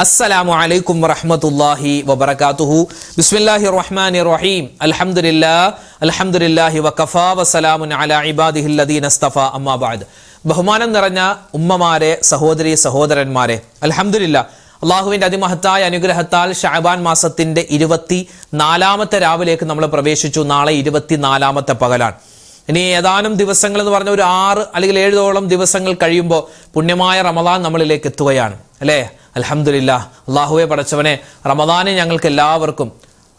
السلام عليكم ورحمة الله وبركاته بسم الله الرحمن الرحيم الحمد لله وكفى وسلام على عباده الذين اصطفى أما بعد ബഹുമാനം നിറഞ്ഞ ഉമ്മമാരെ സഹോദരി സഹോദരന്മാരെ അൽഹംദുലില്ലാഹ് അള്ളാഹുവിന്റെ അതിമഹത്തായ അനുഗ്രഹത്താൽ ശഅബാൻ മാസത്തിന്റെ 24ാമത്തെ രാവിലേക്ക് നമ്മൾ പ്രവേശിച്ചു. നാളെ 24ാമത്തെ പകലാണ്. ഇനി ഏതാനും ദിവസങ്ങൾ എന്ന് പറഞ്ഞ ഒരു 6 അല്ലെങ്കിൽ 7ഓളം ദിവസങ്ങൾ കഴിയുമ്പോൾ പുണ്യമായ റമദാൻ നമ്മളിലേക്ക് എത്തുകയാണ് അല്ലേ? അൽഹംദുലില്ലാഹ്. അള്ളാഹുവെ പടച്ചവനെ, റമദാനെ ഞങ്ങൾക്ക് എല്ലാവർക്കും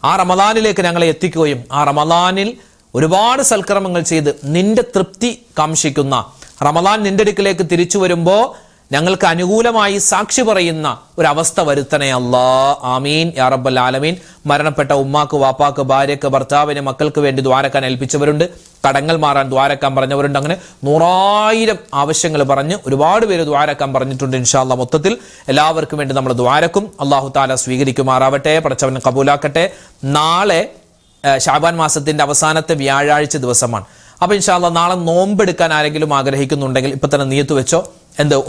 ആ റമദാനിലേക്ക് ഞങ്ങളെ എത്തിക്കുകയും ആ റമദാനിൽ ഒരുപാട് സൽക്കർമ്മങ്ങൾ ചെയ്ത് നിന്റെ തൃപ്തി കാംക്ഷിക്കുന്ന റമദാൻ നിന്റെ അടുക്കിലേക്ക് തിരിച്ചു വരുമ്പോൾ ഞങ്ങൾക്ക് അനുകൂലമായി സാക്ഷി പറയുന്ന ഒരവസ്ഥ വരുത്തണേ അല്ലാ. ആമീൻ യാ റബ്ബൽ ആലമീൻ. മരണപ്പെട്ട ഉമ്മാക്ക്, വാപ്പാക്ക്, ഭാര്യക്ക്, ഭർത്താവിന്, മക്കൾക്ക് വേണ്ടി ദ്വാരക്കാൻ ഏൽപ്പിച്ചവരുണ്ട്. കടങ്ങൾ മാറാൻ ദ്വാരക്കാൻ പറഞ്ഞവരുണ്ട്. അങ്ങനെ 100,000 ആവശ്യങ്ങൾ പറഞ്ഞ് ഒരുപാട് പേര് ദ്വാരക്കാൻ പറഞ്ഞിട്ടുണ്ട്. ഇൻഷാ അല്ലാഹ് മൊത്തത്തിൽ എല്ലാവർക്കും വേണ്ടി നമ്മൾ ദ്വാരക്കും. അല്ലാഹു തആല സ്വീകരിക്കുമാറാവട്ടെ, പടച്ചവൻ കബൂലാക്കട്ടെ. നാളെ ശഅബാൻ മാസത്തിന്റെ അവസാനത്തെ വ്യാഴാഴ്ച ദിവസമാണ്. അപ്പൊ ഇൻഷാ അല്ലാഹ് നാളെ നോമ്പെടുക്കാൻ ആരെങ്കിലും ആഗ്രഹിക്കുന്നുണ്ടെങ്കിൽ ഇപ്പൊ തന്നെ നിയ്യത്ത് വെച്ചോ.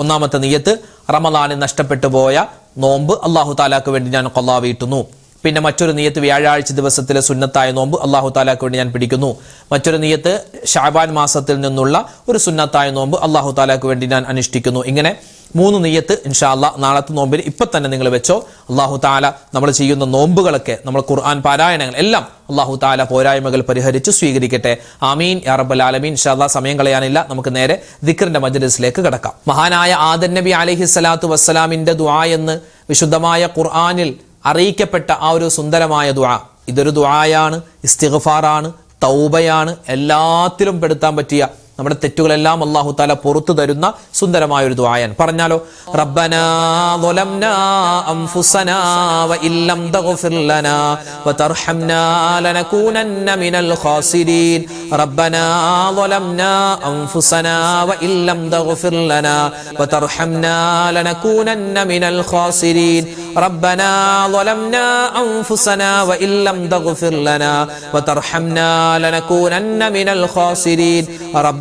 ഒന്നാമത്തെ നിയ്യത്ത്, റമദാനിൽ നഷ്ടപ്പെട്ടു പോയ നോമ്പ് അല്ലാഹു തആലാക്ക് വേണ്ടി ഞാൻ ഖളാ വീട്ടുന്നു. പിന്നെ മറ്റൊരു നിയ്യത്ത്, വ്യാഴാഴ്ച ദിവസത്തിലെ സുന്നത്തായ നോമ്പ് അല്ലാഹു തആലാക്ക് വേണ്ടി ഞാൻ പിടിക്കുന്നു. മറ്റൊരു നിയ്യത്ത്, ശഅബാൻ മാസത്തിൽ നിന്നുള്ള ഒരു സുന്നത്തായ നോമ്പ് അല്ലാഹു തആലാക്ക് വേണ്ടി ഞാൻ അനുഷ്ഠിക്കുന്നു. ഇങ്ങനെ 3 നിയ്യത്ത് ഇൻഷാ അല്ലാഹ് നാളത്തെ നോമ്പിന് ഇപ്പൊ തന്നെ നിങ്ങൾ വെച്ചോ. അല്ലാഹു തആല നമ്മൾ ചെയ്യുന്ന നോമ്പുകളൊക്കെ, നമ്മൾ ഖുർആൻ പാരായണങ്ങൾ എല്ലാം അല്ലാഹു തആല പോരായ്മകൾ പരിഹരിച്ച് സ്വീകരിക്കട്ടെ. ആമീൻ യാ റബ്ബൽ ആലമീൻ. ഇൻഷാ അല്ലാഹ് സമയം കളയാനില്ല, നമുക്ക് നേരെ ദിക്റിന്റെ മജ്ലിസിലേക്ക് കടക്കാം. മഹാനായ ആദം നബി അലൈഹിസ്സലാത്തു വസ്സലാമിന്റെ ദുആ എന്ന് വിശുദ്ധമായ ഖുർആനിൽ അറിയിക്കപ്പെട്ട ആ ഒരു സുന്ദരമായ ദുആ, ഇതൊരു ദുആയാണ്, ഇസ്തിഗ്ഫാറാണ്, തൗബയാണ്. എല്ലാത്തിലും പെടുത്താൻ പറ്റിയ നമ്മുടെ തെറ്റുകളെല്ലാം അല്ലാഹു തആല പുറത്തു തരുന്ന സുന്ദരമായ ഒരു ദുആയാണ്. പറഞ്ഞാലോ, റബ്ബനാ ളലംനാ അൻഫുസനാ വഇല്ലം തഗ്ഫിർ ലനാ വതർഹംനാ ലനകൂനന്ന മിനൽ ഖാസിരീൻ. റബ്ബനാ ളലംനാ അൻഫുസനാ വഇല്ലം തഗ്ഫിർ ലനാ വതർഹംനാ ലനകൂനന്ന മിനൽ ഖാസിരീൻ. റബ്ബനാ ളലംനാ അൻഫുസനാ വഇല്ലം തഗ്ഫിർ ലനാ വതർഹംനാ ലനകൂനന്ന മിനൽ ഖാസിരീൻ.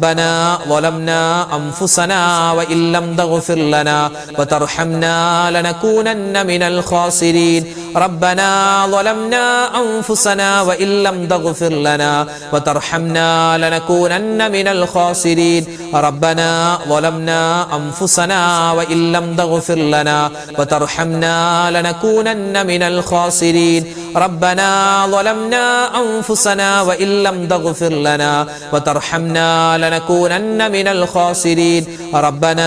ربنا ظلمنا أنفسنا وإن لم تغفر لنا وترحمنا لنكونن من الخاسرين. ربنا ظلمنا أنفسنا وإن لم تغفر لنا وترحمنا لنكونن من الخاسرين. ربنا ظلمنا أنفسنا وإن لم تغفر لنا وترحمنا لنكونن من الخاسرين. ربنا ظلمنا أنفسنا وإن لم تغفر لنا وترحمنا لنكونن من الخاسرين. ربنا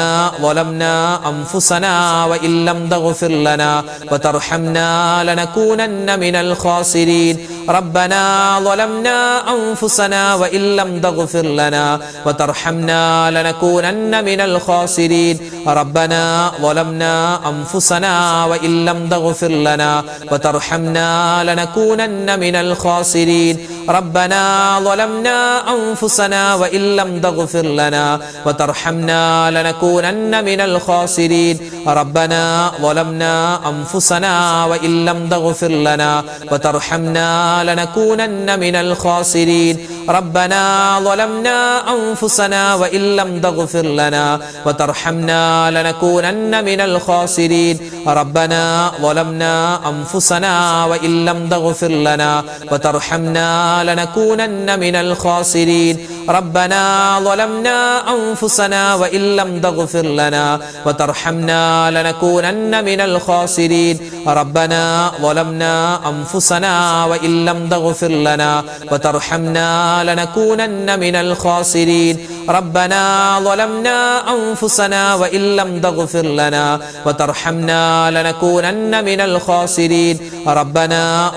ظلمنا أنفسنا وإن لم تغفر لنا وترحمنا لنكونن من الخاسرين. ربنا ظلمنا أنفسنا وإن لم تغفر لنا وترحمنا لنكونن من الخاسرين. ربنا ظلمنا أنفسنا وإن لم تغفر لنا وترحمنا لنكونن من الخاسرين. ربنا ظلمنا أنفسنا وإن لم تغفر لنا وترحمنا لنكونن من الخاسرين. ربنا ظلمنا أنفسنا وإن لم تغفر لنا وترحمنا لنكونن من الخاسرين. ربنا ظلمنا أنفسنا وإن لم تغفر لنا وترحمنا لنكونن من الخاسرين. ربنا ظلمنا أنفسنا وإن لم تغفر لنا وترحمنا لنكونن من الخاسرين. ربنا ظلمنا أنفسنا وإن لم تغفر لنا وترحمنا لنكونن من الخاسرين. ربنا ظلمنا أنفسنا وإن لم تغفر لنا وترحمنا لنكونن من الخاسرين. ربنا ظلمنا أنفسنا وإن لم تغفر لنا وترحمنا لنكونن من الخاسرين. ربنا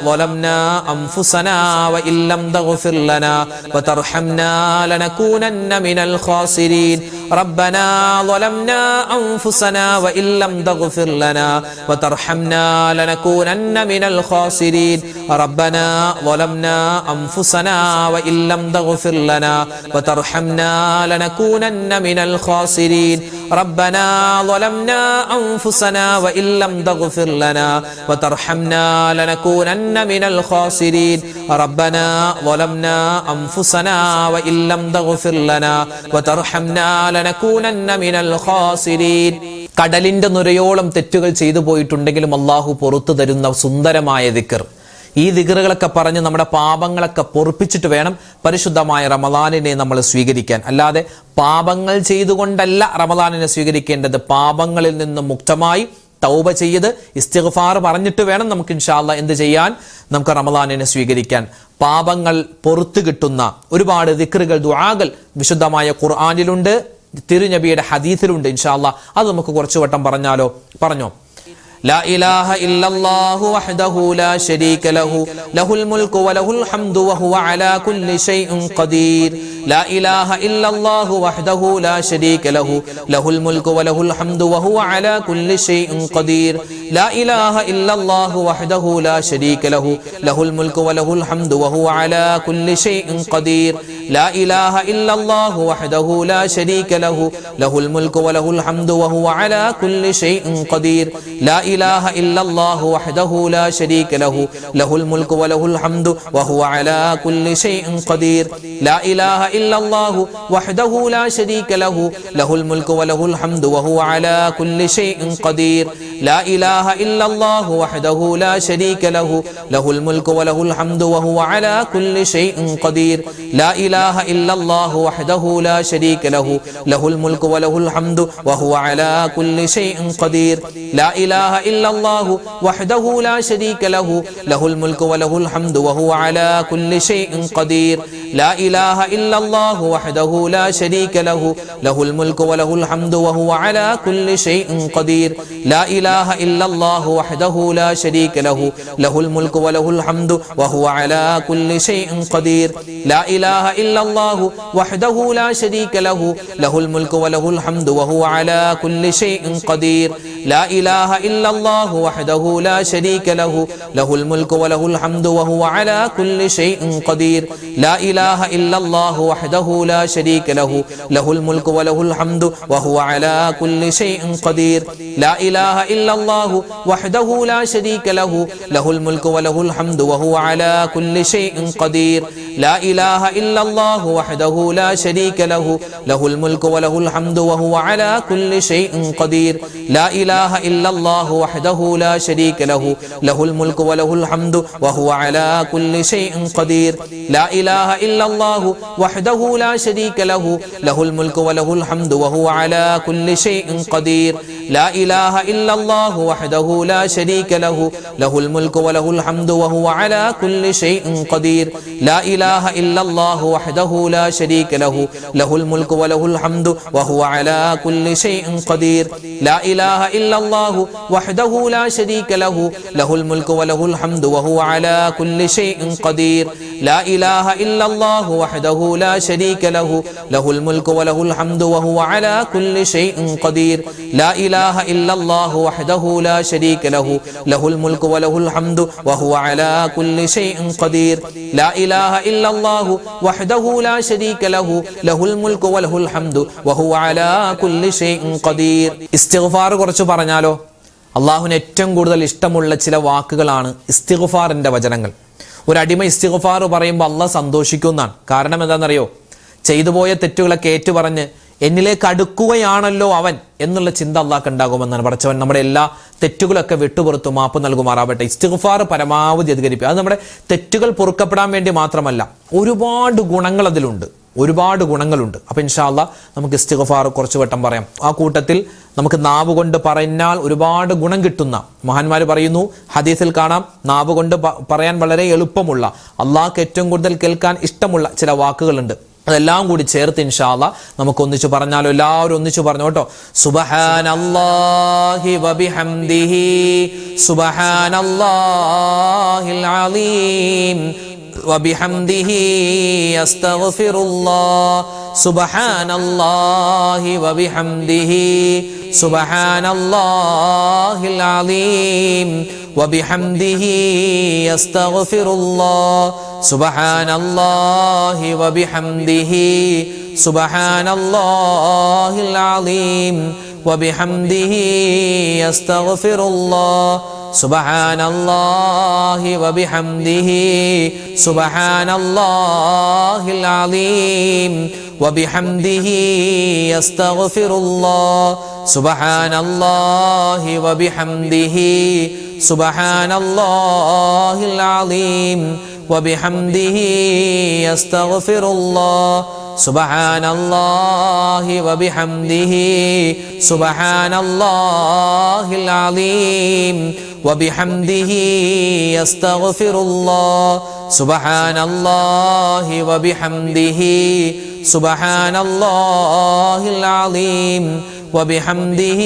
ظلمنا أنفسنا وإن لم تغفر لنا وترحمنا لنكونن من الخاسرين. ربنا ظلمنا أنفسنا وإن لم تغفر لنا وترحمنا لنكونن من الخاسرين. ربنا ظلمنا أنفسنا وإن لم تغفر لنا وترحمنا لنكونن من الخاسرين. ربنا ظلمنا أنفسنا وإن لم تغفر لنا وترحمنا لنكونن من الخاسرين. ربنا ظلمنا أنفسنا وإن لم تغفر لنا وترحمنا لنكونن من الخاسرين. കടലിന്റെ നുരയോളം തെറ്റുകൾ ചെയ്തു പോയിട്ടുണ്ടെങ്കിലും അള്ളാഹു പുറത്തു തരുന്ന സുന്ദരമായ ദിക്ർ. ഈ ദിക്റുകളൊക്കെ പറഞ്ഞ് നമ്മുടെ പാപങ്ങളൊക്കെ പൊറുപ്പിച്ചിട്ട് വേണം പരിശുദ്ധമായ റമദാനിനെ നമ്മൾ സ്വീകരിക്കാൻ. അല്ലാതെ പാപങ്ങൾ ചെയ്തുകൊണ്ടല്ല റമദാനിനെ സ്വീകരിക്കേണ്ടത്. പാപങ്ങളിൽ നിന്നും മുക്തമായി തൗബ ചെയ്ത് ഇസ്തിഗ്ഫാർ പറഞ്ഞിട്ട് വേണം നമുക്ക് ഇൻഷാ അല്ലാഹ് എന്ത് ചെയ്യാൻ, നമുക്ക് റമദാനിനെ സ്വീകരിക്കാൻ. പാപങ്ങൾ പൊറുത്തു കിട്ടുന്ന ഒരുപാട് ദിക്റുകൾ, ദുആകൾ വിശുദ്ധമായ ഖുർആനിലുണ്ട്, തിരുനബിയുടെ ഹദീസിലുണ്ട്. ഇൻഷാ അല്ലാഹ് അത് നമുക്ക് കുറച്ചു വട്ടം പറഞ്ഞോ. لا إله إلا الله وحده لا شريك له له الملك وله الحمد وهو على كل شيء قدير. لا إله إلا الله وحده لا شريك له له الملك وله الحمد وهو على كل شيء قدير. لا إله إلا الله وحده لا شريك له له الملك وله الحمد وهو على كل شيء قدير. لا إله إلا الله وحده لا شريك له له الملك وله الحمد وهو على كل شيء قدير. لا إله إلا الله وحده لا شريك له له الملك وله الحمد وهو على كل شيء قدير. لا إله إلا الله وحده لا شريك له له الملك وله الحمد وهو على كل شيء قدير. لا إله إلا الله وحده لا شريك له له الملك وله الحمد وهو على كل شيء قدير. لا إله إلا الله وحده لا شريك له له الملك وله الحمد وهو على كل شيء قدير. لا إله إلا الله وحده لا شريك له له الملك وله الحمد وهو على كل شيء قدير. لا إله إلا الله وحده لا شريك له له الملك وله الحمد وهو على كل شيء قدير. لا إله إلا الله وحده لا شريك له له الملك وله الحمد وهو على كل شيء قدير. لا إله إلا الله وحده لا شريك له له الملك وله الحمد وهو على كل شيء قدير. لا إله إلا الله وحده لا شريك له له الملك وله الحمد وهو على كل شيء قدير. لا إله إلا الله وحده لا شريك له له الملك وله الحمد وهو على كل شيء قدير. لا إله إلا الله وحده لا شريك له له الملك وله الحمد وهو على كل شيء قدير. لا إله إلا الله وحده لا شريك له له الملك وله الحمد وهو على كل شيء قدير. لا إله إلا الله وحده لا شريك له له الملك وله الحمد وهو على كل شيء قدير. لا إله إلا الله وحده لا شريك له له الملك وله الحمد وهو على كل شيء قدير. لا إله إلا الله وحده لا شريك له له الملك وله الحمد وهو على كل شيء قدير. لا إله إلا الله وحده لا شريك له له الملك وله الحمد وهو على كل شيء قدير. لا إله إلا الله وحده لا شريك له له الملك وله الحمد وهو على كل شيء قدير. لا إله إلا الله وحده لا شريك له له الملك وله الحمد وهو على كل شيء قدير. لا إله إلا الله وحده لا شريك له له الملك وله الحمد وهو على كل شيء قدير. لا إله إلا الله وحده لا شريك له له الملك وله الحمد وهو على كل شيء قدير. ഇസ്തിഗ്ഫാർ കുറച്ച് പറഞ്ഞാലോ. അള്ളാഹുവിന് ഏറ്റവും കൂടുതൽ ഇഷ്ടമുള്ള ചില വാക്കുകളാണ് ഇസ്തിഗ്ഫാറിന്റെ വചനങ്ങൾ. ഒരു അടിമ ഇസ്തിഗ്ഫാർ പറയുമ്പോൾ അള്ളാഹ് സന്തോഷിക്കുന്നതാണ്. കാരണം എന്താണെന്നറിയോ? ചെയ്തുപോയ തെറ്റുകളൊക്കെ ഏറ്റുപറഞ്ഞ് എന്നിലേക്ക് അടുക്കുകയാണല്ലോ അവൻ എന്നുള്ള ചിന്ത അള്ളാഹ്ക്ക് ഉണ്ടാകുമെന്നാണ്. പടച്ചവൻ നമ്മുടെ എല്ലാ തെറ്റുകളൊക്കെ വിട്ടുപുറത്തു മാപ്പ് നൽകുമാറാവട്ടെ. ഇസ്തിഗ്ഫാർ പരമാവധി അധികരിപ്പിക്കുക. അത് നമ്മുടെ തെറ്റുകൾ പൊറുക്കപ്പെടാൻ വേണ്ടി മാത്രമല്ല, ഒരുപാട് ഗുണങ്ങൾ അതിലുണ്ട്, ഒരുപാട് ഗുണങ്ങളുണ്ട്. അപ്പൊ ഇൻഷാ അല്ലാഹ് നമുക്ക് ഇസ്തിഗ്ഫാർ കുറച്ച് വട്ടം പറയാം. ആ കൂട്ടത്തിൽ നമുക്ക് നാവ് കൊണ്ട് പറഞ്ഞാൽ ഒരുപാട് ഗുണം കിട്ടുന്ന മഹാന്മാർ പറയുന്നു, ഹദീസിൽ കാണാം, നാവ് കൊണ്ട് പറയാൻ വളരെ എളുപ്പമുള്ള, അള്ളാഹ്ക്ക് ഏറ്റവും കൂടുതൽ കേൾക്കാൻ ഇഷ്ടമുള്ള ചില വാക്കുകളുണ്ട്. അതെല്ലാം കൂടി ചേർത്ത് ഇൻഷാ അല്ലാഹ് നമുക്ക് ഒന്നിച്ചു പറഞ്ഞാലോ. എല്ലാവരും ഒന്നിച്ചു പറഞ്ഞു കേട്ടോ. സുബ്ഹാനല്ലാഹി വബിഹംദിഹി സുബ്ഹാനല്ലാഹിൽ അലീം വബിഹംദിഹി അസ്തഗ്ഫിറുല്ലാഹ് സുബ്ഹാനല്ലാഹി വബിഹംദിഹി സുബ്ഹാനല്ലാഹിൽ അലീം വബിഹംദിഹി അസ്തഗ്ഫിറുല്ലാഹ് സുബ്ഹാനല്ലാഹി വബിഹംദിഹി സുബ്ഹാനല്ലാഹിൽ അലീം വബിഹംദിഹി അസ്തഗ്ഫിറുല്ലാഹ് സുബ്ഹാനല്ലാഹി വബിഹംദിഹി സുബ്ഹാനല്ലാഹിൽ അലീം وبحمده أستغفر الله سبحان الله وبحمده سبحان الله العظيم وبحمده أستغفر الله سبحان الله وبحمده سبحان الله العظيم وبحمده أستغفر الله سبحان الله وبحمده سبحان الله العظيم وبحمده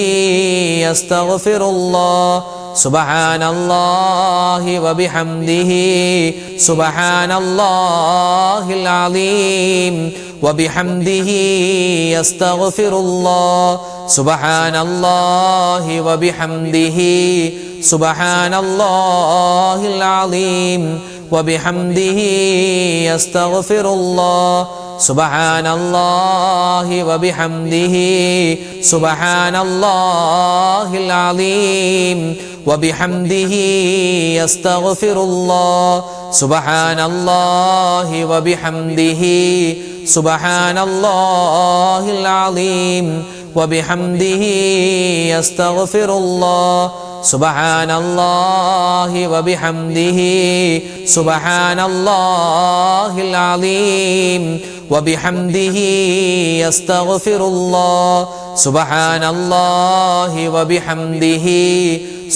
أستغفر الله سبحان الله وبحمده سبحان الله العظيم وبحمده أستغفر الله سبحان الله وبحمده سبحان الله العظيم وبحمده أستغفر الله سبحان الله وبحمده سبحان الله العظيم وبحمده أستغفر الله سبحان الله وبحمده سبحان الله العظيم وبحمده أستغفر الله سبحان الله وبحمده سبحان الله العظيم وبحمده أستغفر الله سبحان الله وبحمده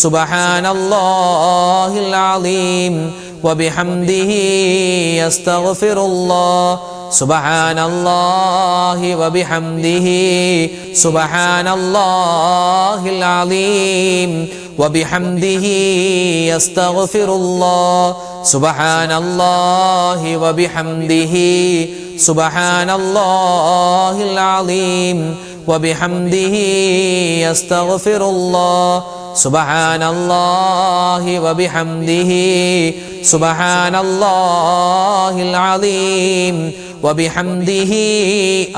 سبحان الله العظيم وبحمده أستغفر الله سبحان الله وبحمده سبحان الله العظيم وبحمده أستغفر الله سبحان الله وبحمده سبحان الله العظيم وبحمده أستغفر الله سبحان الله وبحمده سبحان الله العظيم وبحمده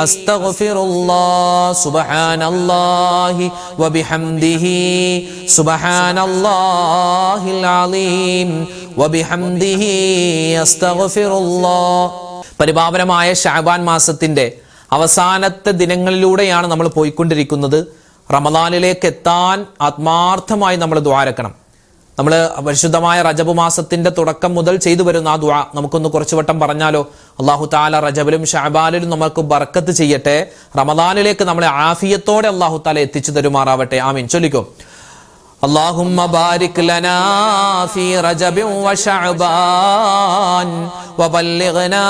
أستغفر الله سبحان الله وبحمده سبحان الله العظيم وبحمده أستغفر الله. പരിപാവനമായ ശഅബാൻ മാസത്തിന്റെ അവസാനത്തെ ദിനങ്ങളിലൂടെയാണ് നമ്മൾ പോയിക്കൊണ്ടിരിക്കുന്നത്. റമദാനിലേക്ക് എത്താൻ ആത്മാർത്ഥമായി നമ്മൾ ദുആരക്കണം. നമ്മൾ പരിശുദ്ധമായ റജബ് മാസത്തിന്റെ തുടക്കം മുതൽ ചെയ്തു വരുന്ന ആ ദുആ നമുക്കൊന്ന് കുറച്ചു വട്ടം പറഞ്ഞാലോ? അല്ലാഹു തആല റജബിലും ശഅബാനിലും നമുക്ക് ബർക്കത്ത് ചെയ്യട്ടെ. റമദാനിലേക്ക് നമ്മളെ ആഫിയത്തോടെ അല്ലാഹു തആല എത്തിച്ചു തരുമാറാവട്ടെ. ആമീൻ. ചൊല്ലിക്കോ. اللهم بارك لنا في رجب وشعبان وبلغنا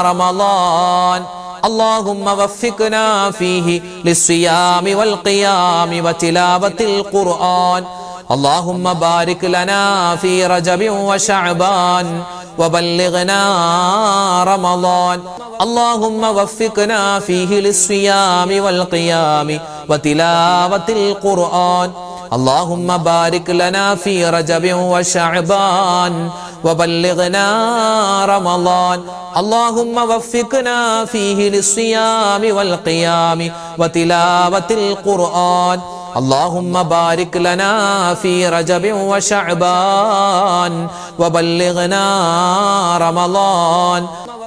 رمضان اللهم وفقنا فيه للصيام والقيام وتلاوة القرآن اللهم بارك لنا في رجب وشعبان وبلغنا رمضان اللهم وفقنا فيه للصيام والقيام وتلاوة القرآن اللهم بارك لنا في رجب وشعبان وبلغنا رمضان اللهم وفقنا فيه للصيام والقيام وتلاوة القرآن اللهم بارك لنا في رجب وشعبان وبلغنا رمضان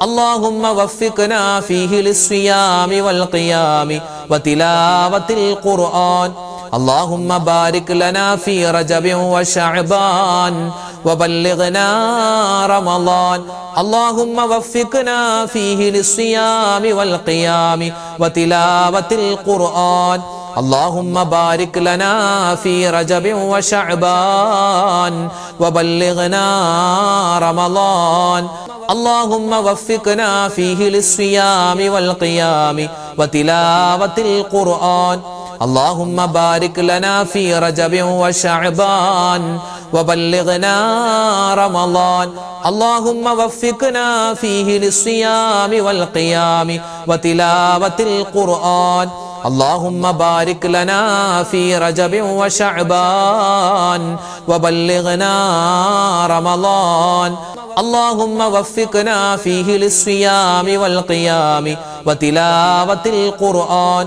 اللهم وفقنا فيه للصيام والقيام وتلاوة القرآن اللهم بارك لنا في رجب وشعبان وبلغنا رمضان اللهم وفقنا فيه للصيام والقيام وتلاوة القرآن اللهم بارك لنا في رجب وشعبان وبلغنا رمضان اللهم وفقنا فيه للصيام والقيام وتلاوة القرآن اللهم بارك لنا في رجب وشعبان وبلغنا رمضان اللهم وفقنا فيه للصيام والقيام وتلاوة القرآن اللهم بارك لنا في رجب وشعبان وبلغنا رمضان اللهم وفقنا فيه للصيام والقيام وتلاوة القرآن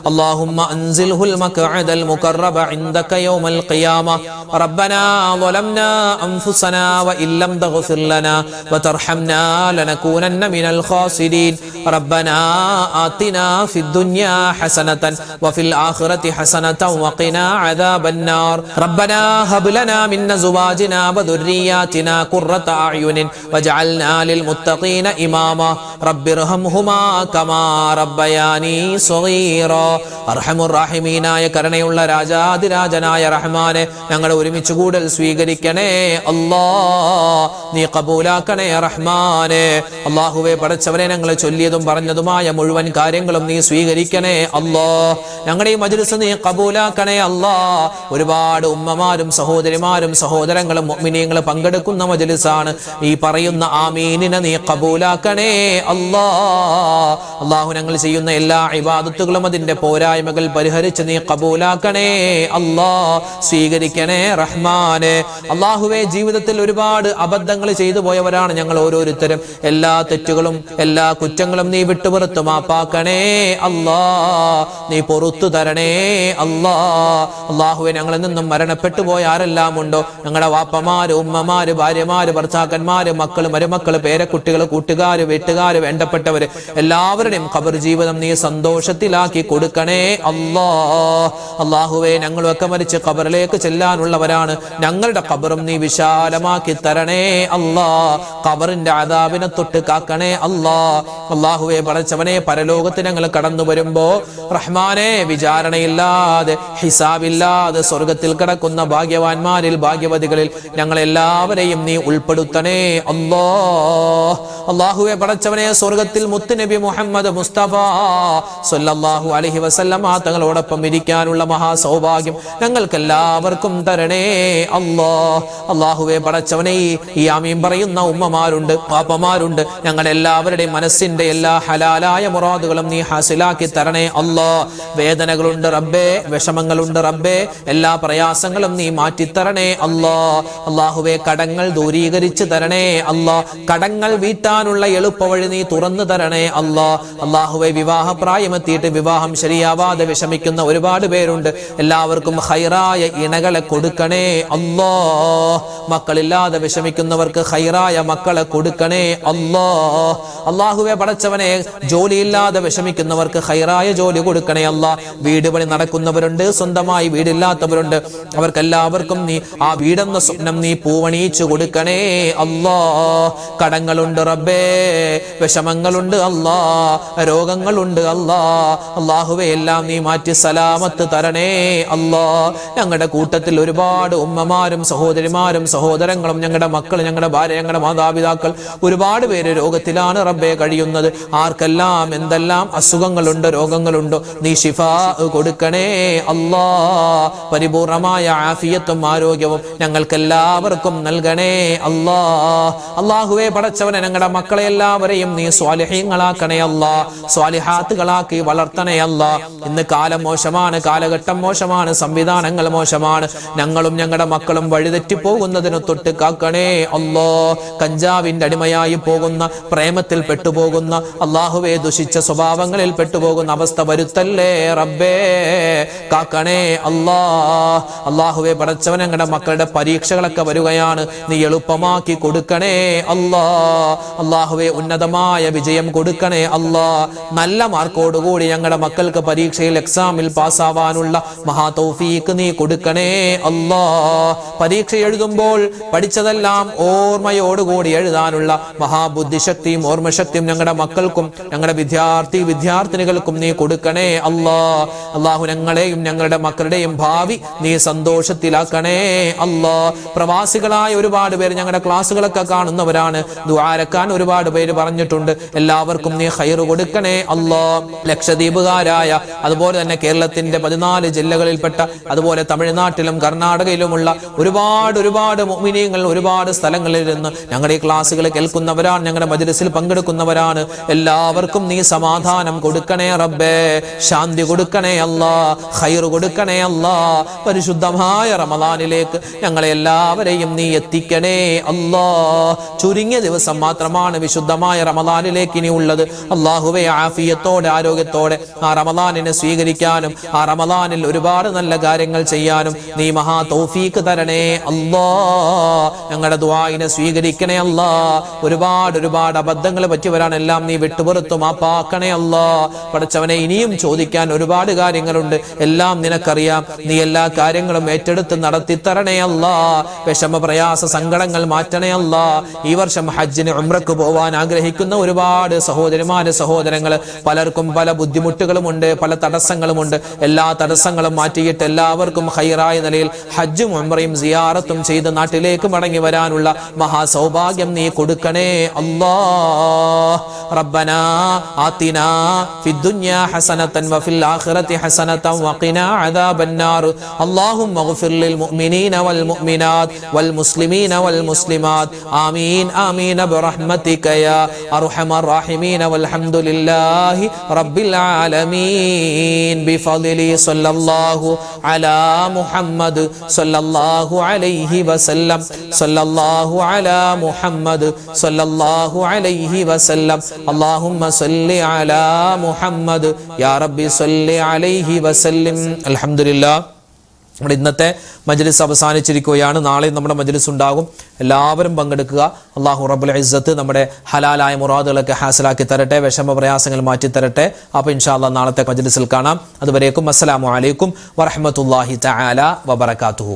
اللهم أنزله المقعد المقرب عندك يوم القيامة ربنا ظلمنا أنفسنا وإن لم تغفر لنا وترحمنا لنكونن من الخاسرين ربنا آتنا في الدنيا حسنة وفي الآخرة حسنة وقنا عذاب النار ربنا هب لنا من أزواجنا وذرياتنا قرة أعين واجعلنا للمتقين إماما رب ارحمهما كما ربياني صغيرا അർഹമുർ റഹീമീനായ കരുണയുള്ള രാജാതിരാജനായ റഹ്മാനെ ഞങ്ങളെ ഒരുമിച്ച് കൂടൽ സ്വീകരിക്കണേ അല്ലാഹ് നീ കബൂലാക്കണേ റഹ്മാനെ അല്ലാഹുവേ പടച്ചവനെ ഞങ്ങളെ ചൊല്ലിയതും പറഞ്ഞതുമായ മുഴുവൻ കാര്യങ്ങളും നീ സ്വീകരിക്കണേ അല്ലാഹ് ഞങ്ങളുടെ ഈ മജ്ലിസ് നീ കബൂലാക്കണേ അല്ലാഹ് ഒരുപാട് ഉമ്മമാരും സഹോദരിമാരും സഹോദരങ്ങളും മുഅ്മിനീങ്ങളും പങ്കെടുക്കുന്ന മജ്ലിസാണ് ഈ പറയുന്ന ആമീനിനെ നീ കബൂലാക്കണേ അല്ലാഹ് അല്ലാഹു ഞങ്ങൾ ചെയ്യുന്ന എല്ലാ ഇബാദത്തുകളും അതിന്റെ പോരായ്മകൾ പരിഹരിച്ച് നീ കബൂലാക്കണേ അല്ലാഹ് സ്വീകരിക്കണേ റഹ്മാനെ അല്ലാഹുവേ ജീവിതത്തിൽ ഒരുപാട് അബദ്ധങ്ങൾ ചെയ്തു പോയവരാണ് ഞങ്ങൾ ഓരോരുത്തരും എല്ലാ തെറ്റുകളും എല്ലാ കുറ്റങ്ങളും നീ വിട്ടുപുറത്ത് മാപ്പാക്കണേ അല്ലാഹ് നീ പൊറുത്തു തരണേ അല്ലാഹ് അല്ലാഹുവേ ഞങ്ങളിൽ നിന്നും മരണപ്പെട്ടു പോയ ആരെല്ലാം ഉണ്ടോ ഞങ്ങളുടെ വാപ്പമാര് ഉമ്മമാര് ഭാര്യമാര് ഭർത്താക്കന്മാര് മക്കള് മരുമക്കള് പേരക്കുട്ടികള് കൂട്ടുകാര് വീട്ടുകാര് വേണ്ടപ്പെട്ടവര് എല്ലാവരുടെയും ഖബർ ജീവിതം നീ സന്തോഷത്തിലാക്കി കൊടുക്കണേ അല്ലാഹ് അല്ലാഹുവേ ഞങ്ങളൊക്കെ മരിച്ച് ഖബറിലേക്ക് ചെല്ലാനുള്ളവരാണ് ഞങ്ങളുടെ ഖബറും നീ വിശാലമാക്കി തരണേ അല്ലാഹ് ഖബറിന്റെ അദാബിനെ തൊട്ട് കാക്കണേ അല്ലാഹ് അല്ലാഹുവേ പടച്ചവനെ പരലോകത്ത് ഞങ്ങൾ കടന്നു വരുമ്പോ റഹ്മാനെ വിചാരണയില്ലാതെ ഹിസാബില്ലാതെ സ്വർഗത്തിൽ കിടക്കുന്ന ഭാഗ്യവാന്മാരിൽ ഭാഗ്യവതികളിൽ ഞങ്ങളെല്ലാവരെയും നീ ഉൾപ്പെടുത്തണേ അല്ലാഹ് അല്ലാഹുവേ പടച്ചവനെ സ്വർഗത്തിൽ മുത്തുനബി മുഹമ്മദ് മുസ്തഫ സല്ലല്ലാഹു അലൈഹി വസല്ലം തങ്ങളോടൊപ്പം ഇരിക്കാനുള്ള മഹാസൗഭാഗ്യം ഞങ്ങൾക്ക് എല്ലാവർക്കും തരണേ അല്ലാഹ് അല്ലാഹുവേ പടച്ചവനെ ഈ ആമീൻ പറയുന്ന ഉമ്മമാരുണ്ട് പാപ്പമാരുണ്ട് ഞങ്ങളെല്ലാവരുടെയും മനസ്സിന്റെ എല്ലാ ഹലാലായ മുറാദുകളും നീ ഹാസിലാക്കി തരണേ അല്ലാഹ് വേദനകളുണ്ട് റബ്ബേ വിഷമങ്ങളുണ്ട് റബ്ബേ എല്ലാ പ്രയാസങ്ങളും നീ മാറ്റിത്തരണേ അല്ലാഹ് അല്ലാഹുവേ കടങ്ങൾ ദൂരീകരിച്ച് തരണേ അല്ലാഹ് കടങ്ങൾ വീട്ടാനുള്ള എളുപ്പവഴി നീ തുറന്നു തരണേ അല്ലാഹ് അല്ലാഹുവേ വിവാഹപ്രായമെത്തിയിട്ട് വിവാഹം ശരിയാവാതെ വിഷമിക്കുന്ന ഒരുപാട് പേരുണ്ട് എല്ലാവർക്കും ഖൈറായ ഇണകളെ കൊടുക്കണേ അല്ലാഹ് മക്കളില്ലാതെ വിഷമിക്കുന്നവർക്ക് ഖൈറായ മക്കളെ കൊടുക്കണേ അല്ലാഹ് അല്ലാഹുവേ പടച്ചവനെ ജോലിയില്ലാതെ വിഷമിക്കുന്നവർക്ക് ഖൈറായ ജോലി കൊടുക്കണേ അല്ലാഹ് വീട് പണി നടക്കുന്നവരുണ്ട് സ്വന്തമായി വീടില്ലാത്തവരുണ്ട് അവർക്കെല്ലാവർക്കും നീ ആ വീടെന്ന സ്വപ്നം നീ പൂവണിയിച്ചു കൊടുക്കണേ അല്ലാഹ് കടങ്ങളുണ്ട് റബ്ബേ വിഷമങ്ങളുണ്ട് അല്ലാഹ് രോഗങ്ങളുണ്ട് അല്ലാഹ് അല്ലാഹുവേ എല്ലാം നീ മാറ്റി സലാമത്ത് തരണേ അല്ലാഹ് ഞങ്ങളുടെ കൂട്ടത്തിൽ ഒരുപാട് ഉമ്മമാരും സഹോദരിമാരും സഹോദരങ്ങളും ഞങ്ങളുടെ മക്കൾ ഞങ്ങളുടെ ഭാര്യ ഞങ്ങളുടെ മാതാപിതാക്കൾ ഒരുപാട് പേര് രോഗത്തിലാണ് റബ്ബേ കഴിയുന്നത് ആർക്കെല്ലാം എന്തെല്ലാം അസുഖങ്ങളുണ്ട് രോഗങ്ങളുണ്ടോ നീ ശിഫാ കൊടുക്കണേ അല്ലാഹ് പരിപൂർണമായ ആഫിയത്തും ആരോഗ്യവും ഞങ്ങൾക്കെല്ലാവർക്കും നൽകണേ അല്ലാഹ് അല്ലാഹുവേ പടച്ചവനെ ഞങ്ങളുടെ മക്കളെ എല്ലാവരെയും നീ സ്വാലിഹീങ്ങളാക്കണേ അല്ലാഹ് സ്വാലിഹാത്തുകളാക്കി വളർത്തണേ അല്ലാഹ് ഇന്ന് കാലം മോശമാണ് കാലഘട്ടം മോശമാണ് സംവിധാനങ്ങൾ മോശമാണ് ഞങ്ങളും ഞങ്ങളുടെ മക്കളും വഴിതെറ്റി പോകുന്നതിന് തൊട്ട് കാക്കണേ അല്ലാഹ് കഞ്ചാവിന്റെ അടിമയായി പോകുന്ന പ്രേമത്തിൽ പെട്ടുപോകുന്ന അല്ലാഹുവേ ദുഷിച്ച സ്വഭാവങ്ങളിൽ പെട്ടുപോകുന്ന അവസ്ഥ വരുത്തല്ലേ റബ്ബേ കാക്കണേ അല്ലാഹ് അല്ലാഹുവേ പടച്ചവൻ ഞങ്ങളുടെ മക്കളുടെ പരീക്ഷകളൊക്കെ വരികയാണ് നീ എളുപ്പമാക്കി കൊടുക്കണേ അല്ലാഹ് അല്ലാഹുവേ ഉന്നതമായ വിജയം കൊടുക്കണേ അല്ലാഹ് നല്ല മാർക്കോടുകൂടി ഞങ്ങളുടെ മക്കൾക്ക് പരീക്ഷയിൽ എക്സാമിൽ പാസ്സാവാനുള്ള മഹാ തൗഫീഖ് നീ കൊടുക്കണേ അല്ലാഹ് പരീക്ഷ എഴുതുമ്പോൾ പഠിച്ചതെല്ലാം ഓർമ്മയോടുകൂടി എഴുതാനുള്ള മഹാബുദ്ധിശക്തിയും ഓർമ്മശക്തിയും ഞങ്ങളുടെ മക്കൾക്കും ഞങ്ങളുടെ വിദ്യാർത്ഥിനികൾക്കും നീ കൊടുക്കണേ അല്ലാഹ് അല്ലാഹു ഞങ്ങളെയും ഞങ്ങളുടെ മക്കളുടെയും ഭാവി നീ സന്തോഷത്തിലാക്കണേ അല്ലാഹ് പ്രവാസികളായ ഒരുപാട് പേര് ഞങ്ങളുടെ ക്ലാസ്സുകളൊക്കെ കാണുന്നവരാണ് ദുആരക്കാൻ ഒരുപാട് പേര് പറഞ്ഞിട്ടുണ്ട് എല്ലാവർക്കും നീ ഖൈർ കൊടുക്കണേ അല്ലാഹ് ലക്ഷദ്വീപുകാരായ അതുപോലെ തന്നെ കേരളത്തിന്റെ 14 ജില്ലകളിൽപ്പെട്ട അതുപോലെ തമിഴ്നാട്ടിലും കർണാടകയിലുമുള്ള ഒരുപാട് മുഅ്മിനീങ്ങൾ ഒരുപാട് സ്ഥലങ്ങളിൽ നിന്ന് ഞങ്ങളുടെ ഈ ക്ലാസ്സുകൾ കേൾക്കുന്നവരാണ് ഞങ്ങളുടെ മജ്‌ലിസിൽ പങ്കെടുക്കുന്നവരാണ് എല്ലാവർക്കും നീ സമാധാനം കൊടുക്കണേ റബ്ബേ, ശാന്തി കൊടുക്കണേ അല്ലാ, ഖൈർ കൊടുക്കണേ അല്ലാ. പരിശുദ്ധമായ റമദാനിലേക്ക് ഞങ്ങളെ എല്ലാവരെയും നീ എത്തിക്കണേ അല്ലാ. ചുരുങ്ങിയ ദിവസം മാത്രമാണ് വിശുദ്ധമായ റമദാനിലേക്ക് ഇനി ഉള്ളത്. അല്ലാഹുവേ, ആഫിയത്തോടെ ആരോഗ്യത്തോടെ ആ റമദാനിനെ സ്വീകരിക്കാനും ആ റമദാനിൽ ഒരുപാട് നല്ല കാര്യങ്ങൾ ചെയ്യാനും നീ മഹാ തൗഫീഖ് തരണേ അല്ലാ. ഞങ്ങളുടെ ദുആഇനെ സ്വീകരിക്കണേ അല്ലാ. ഒരുപാട് അബദ്ധങ്ങൾ പറ്റിയവരാണെല്ലാം നീ വിട്ടുപുറത്തു മാപ്പാക്കണേ അല്ലാ. പടച്ചവനെ, ഇനിയും ചോദിക്കാൻ ഒരുപാട് കാര്യങ്ങളുണ്ട്, എല്ലാം നിനക്കറിയാം. നീ എല്ലാ കാര്യങ്ങളും ഏറ്റെടുത്ത് നടത്തി തരണേ അല്ലാ. വിഷമ പ്രയാസ സങ്കടങ്ങൾ മാറ്റണേ അല്ലാ. ഈ വർഷം ഹജ്ജിന് ഉംറക്ക് പോവാൻ ആഗ്രഹിക്കുന്ന ഒരുപാട് സഹോദരിമാര് സഹോദരങ്ങൾ, പലർക്കും പല ബുദ്ധിമുട്ടുകളുമുണ്ട്, പല തടസ്സങ്ങളുമുണ്ട്. എല്ലാ തടസ്സങ്ങളും മാറ്റിയിട്ട് എല്ലാവർക്കും ഖൈറായ നിലയിൽ ഹജ്ജും ഉംറയും സിയാറത്തും ചെയ്ത് നാട്ടിലേക്ക് മടങ്ങി വരാനുള്ള മഹാസൗഭാഗ്യം നീ കൊടുക്കണേ അല്ലാ. റബ്ബനാ ആതിനാ ഫിദ്ദുനിയാ ഹസനതൻ വഫിൽ ആഖിറതി ഹസനതൻ വഖിനാ അദാബന്നാർ. അല്ലാഹുമ്മഗ്ഫിർ ലിൽ മുഅ്മിനീന വൽ മുഅ്മിനാത് വൽ മുസ്ലിമീന വൽ മുസ്ലിമാത്. ആമീൻ ആമീൻ ബിറഹ്മതിക യാ അർഹമർ റഹീമീൻ. വൽഹംദുലില്ലാഹി റബ്ബിൽ ആലമീൻ. ബിഫദ്ലി സല്ലല്ലാഹു അലാ മുഹമ്മദ് സല്ലല്ലാഹു അലൈഹി വസല്ലം. സല്ലല്ലാഹു അലാ മുഹമ്മദ് സല്ലല്ലാഹു അലൈഹി വസല്ലം. അല്ലാഹുമ്മ സല്ലി അലാ മുഹമ്മദ് യാ റബ്ബി സല്ലി അലൈഹി വസല്ലം. അൽഹംദുലില്ലാഹ്. നമ്മുടെ ഇന്നത്തെ മജ്ലിസ് അവസാനിച്ചിരിക്കുകയാണ്. നാളെ നമ്മുടെ മജ്ലിസ് ഉണ്ടാകും. എല്ലാവരും പങ്കെടുക്കുക. അല്ലാഹു റബ്ബുൽ ഇസ്സത്ത് നമ്മുടെ ഹലാലായ മുറാദുകളൊക്കെ ഹാസിലാക്കി തരട്ടെ, വിഷമ പ്രയാസങ്ങൾ മാറ്റി തരട്ടെ. അപ്പോൾ ഇൻഷാ അല്ലാഹ് നാളത്തെ മജ്ലിസിൽ കാണാം. അതുവരേക്കും അസ്സലാമു അലൈക്കും വറഹ്മത്തുള്ളാഹി തആല വബറകാതുഹു.